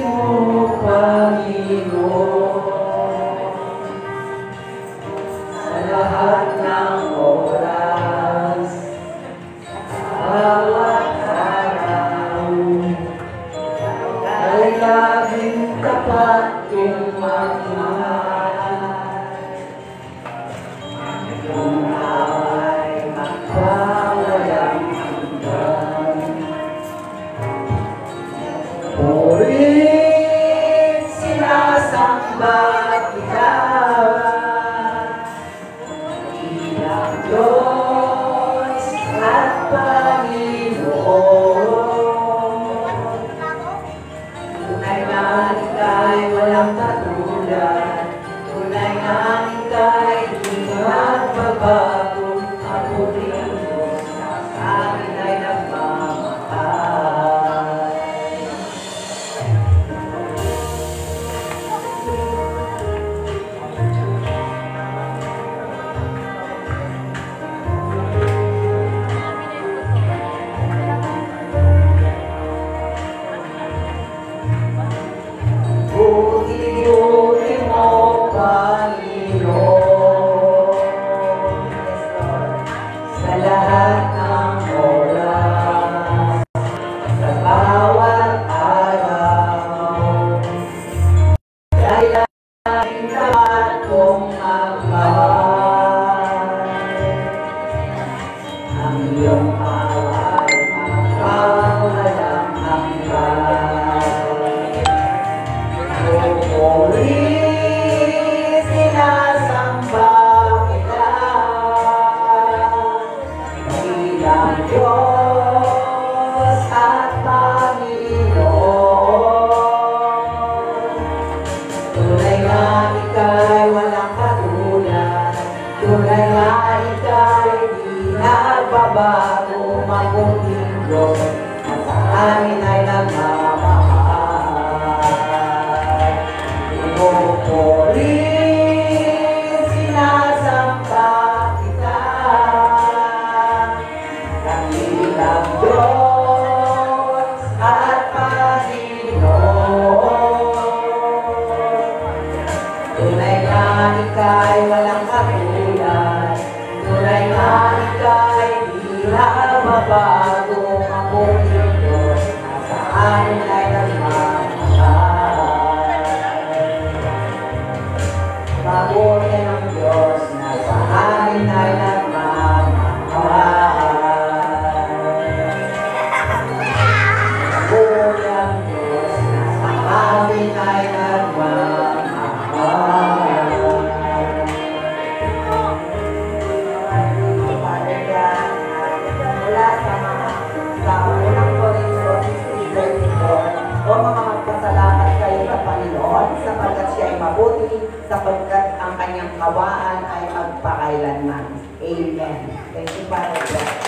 mo, Panginoon, sa lahat ng oras, bawat araw, ay laging tapat kong magmahal. Kung ay magpawalang hanggan, muling sinasamba kita, bilang Diyos at Panginoon. Tunay na ika'y walang katulad, tunay na ika'y di magbabago. Ako rin Diyos na sa akin ay nagmamahal. Buti mo, Panginoon, sa lahat ng oras, sa bawat araw, dahil laging tapat kong magmahal. Ang iyong away magpawalang hanggan. Muling sinasamba kita, bilang Diyos at Panginoon. Tunay na ika'y walang katulad, tunay na ika'y di nagbabago. Mabuting Diyos na sa amin ay nagmamahal. Muling sinasamba kita, bilang Diyos at Panginoon. Tunay na ika'y walang katulad, tunay na ika'y di nagbabago. Mabuting Diyos na sa amin ay nagmamahal. Mabuti ng Diyos na sa amin ay nagmamahal. Mabuti ang Diyos na sa amin ay nagmamahal. Father God, mula sa unang Korintios 16:34, o mga magpasalamat kayo sa Panginoon sapagkat siya ay mabuti, sapagkat ang kanyang kawaan ay magpakailanman. Amen. Thank you, Father God.